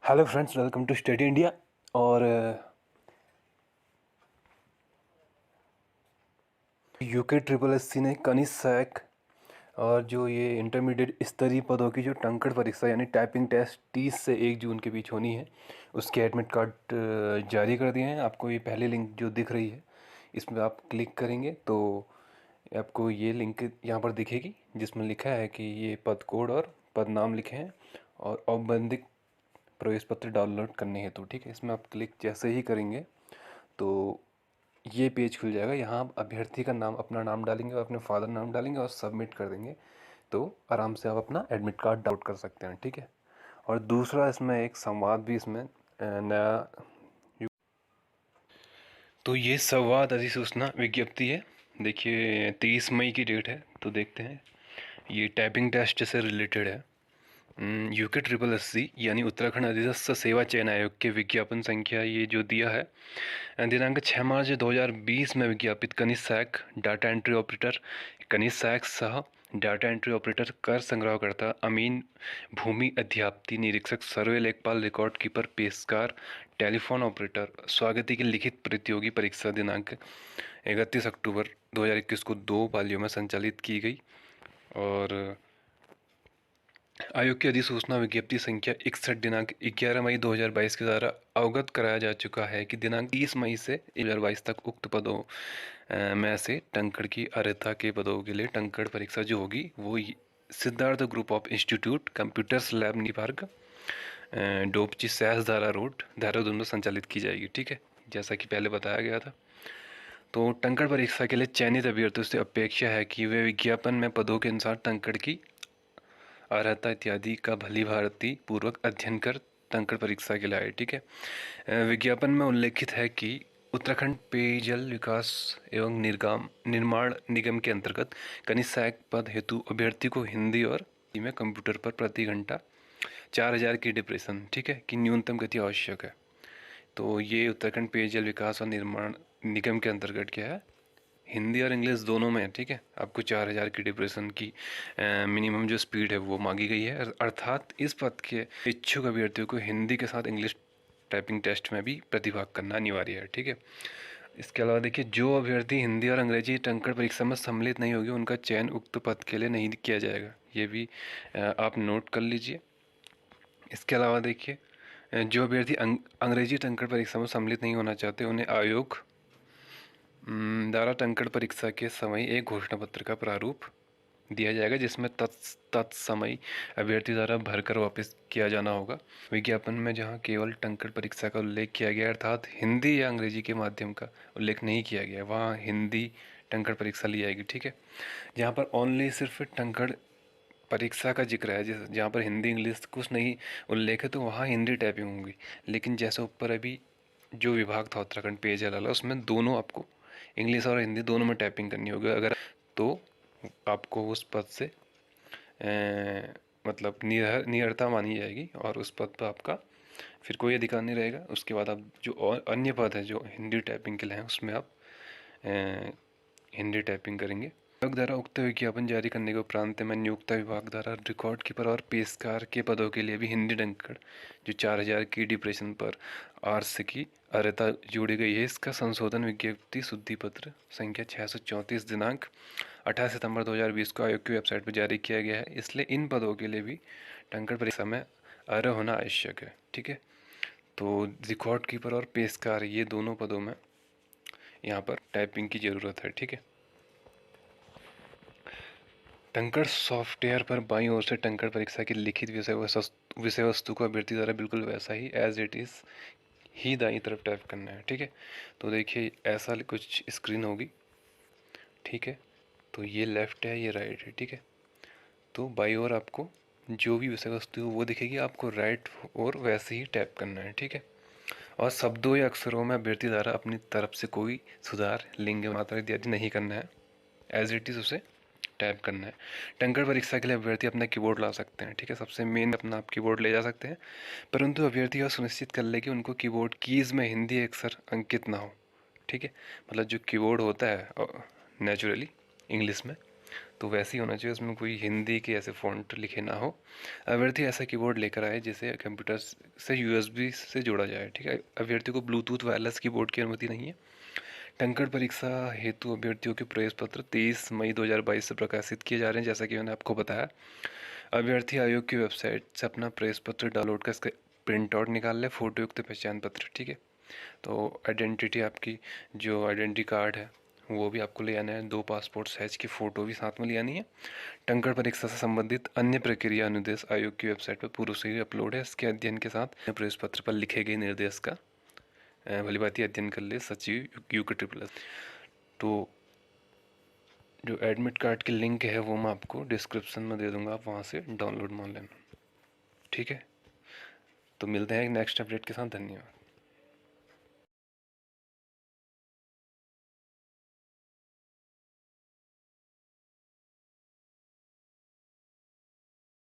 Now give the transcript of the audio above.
Hello friends, welcome to study India. और UK triple SC ने कनिष्क सहायक और जो ये इंटरमीडिएट स्तरीय पदों की जो टंकण परीक्षा यानी टाइपिंग टेस्ट 30 से 1 जून के बीच होनी है, उसके एडमिट कार्ड जारी कर दिए हैं। आपको ये पहली लिंक जो दिख रही है, इसमें आप क्लिक करेंगे तो आपको ये लिंक यहाँ पर दिखेगी, जिसमें लिखा है कि ये पद कोड और पद नाम लिखे हैं और औपबंधिक प्रवेश पत्र डाउनलोड करने हेतु। ठीक है, इसमें आप क्लिक जैसे ही करेंगे तो ये पेज खुल जाएगा। यहाँ आप अभ्यर्थी का नाम, अपना नाम डालेंगे और अपने फादर नाम डालेंगे और सबमिट कर देंगे तो आराम से आप अपना एडमिट कार्ड डाउनलोड कर सकते हैं। ठीक है, और दूसरा इसमें एक संवाद भी इसमें नया, तो ये संवाद अधिसूचना विज्ञप्ति है। देखिए 23 मई की डेट है, तो देखते हैं। ये टाइपिंग टेस्ट से रिलेटेड है। यूके ट्रिपल एससी यानी उत्तराखंड अधिस्थ्य सेवा चयन आयोग के विज्ञापन संख्या ये जो दिया है, दिनांक 6 मार्च 2020 में विज्ञापित कनिष्क सहायक डाटा एंट्री ऑपरेटर, कनिष्क सहायक सह डाटा एंट्री ऑपरेटर, कर संग्रहकर्ता, अमीन, भूमि अध्याप्ति, निरीक्षक, सर्वे लेखपाल, रिकॉर्ड कीपर, पेशकार, टेलीफोन ऑपरेटर, स्वागती की लिखित प्रतियोगी परीक्षा दिनांक 31 अक्टूबर 2021 को 2 पालियों में संचालित की गई। और आयोग की अधिसूचना विज्ञप्ति संख्या 61 दिनांक 11 मई 2022 के द्वारा अवगत कराया जा चुका है कि दिनांक 30 मई से 2022 तक उक्त पदों में से टंकण की अर्हता के पदों के लिए टंकण परीक्षा जो होगी वो Siddharth group of institute, computers lab, निपार्क, डोपची, सहस धारा रोड, देहरादून में संचालित की जाएगी। ठीक है, जैसा कि पहले बताया गया था। तो टंकण परीक्षा के लिए चयनित अभ्यर्थियों से अपेक्षा है कि वे विज्ञापन में पदों के अनुसार टंकण की अर्हता इत्यादि का भली भांति पूर्वक अध्ययन कर टंकण परीक्षा के लिए आए। ठीक है, विज्ञापन में उल्लेखित है कि उत्तराखंड पेयजल विकास एवं निर्माण निगम के अंतर्गत कनिष्क सहायक पद हेतु अभ्यर्थी को हिंदी और में कंप्यूटर पर प्रति घंटा 4000 की डिप्रेशन, ठीक है, की न्यूनतम गति आवश्यक है। तो ये उत्तराखंड पेयजल विकास और निर्माण निगम के अंतर्गत क्या है, हिंदी और इंग्लिश दोनों में। ठीक है, आपको 4000 की डिप्रेशन की मिनिमम जो स्पीड है वो मांगी गई है। अर्थात इस पद के इच्छुक अभ्यर्थियों को हिंदी के साथ इंग्लिश टाइपिंग टेस्ट में भी प्रतिभाग करना अनिवार्य है। ठीक है, इसके अलावा देखिए, जो अभ्यर्थी हिंदी और अंग्रेजी टंकण परीक्षा में सम्मिलित नहीं होगी उनका चयन उक्त पद के लिए नहीं किया जाएगा। ये भी आप नोट कर लीजिए। इसके अलावा देखिए, जो अभ्यर्थी अंग्रेजी टंकण परीक्षा में सम्मिलित नहीं होना चाहते उन्हें आयोग द्वारा टंकण परीक्षा के समय एक घोषणा पत्र का प्रारूप दिया जाएगा, जिसमें तत्समय अभ्यर्थी द्वारा भरकर वापस किया जाना होगा। विज्ञापन में जहां केवल टंकण परीक्षा का उल्लेख किया गया, अर्थात हिंदी या अंग्रेजी के माध्यम का उल्लेख नहीं किया गया, वहां हिंदी टंकण परीक्षा ली जाएगी। ठीक है, जहां पर ओनली सिर्फ टंकण परीक्षा का जिक्र है, जहाँ पर हिंदी इंग्लिश कुछ नहीं उल्लेख है, तो वहाँ हिंदी टाइपिंग होंगी। लेकिन जैसे ऊपर अभी जो विभाग था उत्तराखंड पेयजल वाला, उसमें दोनों आपको इंग्लिश और हिंदी दोनों में टाइपिंग करनी होगी। अगर तो आपको उस पद से मतलब निरर्हता मानी जाएगी और उस पद पर आपका फिर कोई अधिकार नहीं रहेगा। उसके बाद आप जो और अन्य पद है जो हिंदी टाइपिंग के लिए हैं, उसमें आप हिंदी टाइपिंग करेंगे। आयोग द्वारा उक्त विज्ञापन जारी करने के उपरांत में नियोक्ता विभाग द्वारा रिकॉर्ड कीपर और पेशकार के पदों के लिए भी हिंदी टंकण जो 4000 की डिप्रेशन पर आर्स की अर्हता जोड़ी गई है, इसका संशोधन विज्ञप्ति शुद्धि पत्र संख्या 634 दिनांक 28 सितंबर 2020 को आयोग की वेबसाइट पर जारी किया गया है। इसलिए इन पदों के लिए भी टंकण परीक्षा में अर्ह होना आवश्यक है। ठीक है, तो रिकॉर्ड कीपर और पेशकार ये दोनों पदों में यहाँ पर टाइपिंग की ज़रूरत है। ठीक है, टंकण सॉफ्टवेयर पर बाईं ओर से टंकण परीक्षा की लिखित विषय वस्तु को अभ्यर्थी द्वारा बिल्कुल वैसा ही एज इट इज़ ही दाईं तरफ टाइप करना है। ठीक है, तो देखिए ऐसा कुछ स्क्रीन होगी। ठीक है, तो ये लेफ़्ट है, ये राइट है। ठीक है, तो बाईं ओर आपको जो भी विषय वस्तु है वो दिखेगी, आपको राइट और वैसे ही टाइप करना है। ठीक है, और शब्दों या अक्षरों में अभ्यर्थी द्वारा अपनी तरफ से कोई सुधार, लिंग, मात्रा इत्यादि नहीं करना है, एज इट इज़ उसे टाइप करना है। टंकण परीक्षा के लिए अभ्यर्थी अपना कीबोर्ड ला सकते हैं। ठीक है, सबसे मेन अपना आप कीबोर्ड ले जा सकते हैं, परंतु अभ्यर्थी यह सुनिश्चित कर ले कि उनको कीबोर्ड कीज़ में हिंदी अक्षर अंकित ना हो। ठीक है, मतलब जो कीबोर्ड होता है नेचुरली इंग्लिश में, तो वैसे ही होना चाहिए, उसमें कोई हिंदी के ऐसे फ़ॉन्ट लिखे ना हो। अभ्यर्थी ऐसा कीबोर्ड लेकर आए जिसे कंप्यूटर से यूएसबी से जोड़ा जाए, ठीक है। अभ्यर्थी को ब्लूटूथ वायरलेस कीबोर्ड की अनुमति नहीं है। टंकण परीक्षा हेतु अभ्यर्थियों के प्रवेश पत्र 23 मई 2022 से प्रकाशित किए जा रहे हैं, जैसा कि मैंने आपको बताया। अभ्यर्थी आयोग की वेबसाइट से अपना प्रवेश पत्र डाउनलोड कर इसका प्रिंट आउट निकाल लें, फोटो युक्त पहचान पत्र, ठीक है। तो आइडेंटिटी आपकी जो आइडेंटिटी कार्ड है वो भी आपको ले आना है, 2 पासपोर्ट साइज की फ़ोटो भी साथ में ले आनी है। टंकण परीक्षा से संबंधित अन्य प्रक्रिया अनुदेश आयोग की वेबसाइट पर पूर्व से ही अपलोड है। इसके अध्ययन के साथ प्रवेश पत्र पर लिखे गए निर्देश का भली भांति अध्ययन कर ले सचिव यूके ट्रिपल एस। तो जो एडमिट कार्ड की लिंक है वो मैं आपको डिस्क्रिप्शन में दे दूंगा, आप वहाँ से डाउनलोड मान लेना, ठीक है। तो मिलते हैं एक नेक्स्ट अपडेट के साथ, धन्यवाद।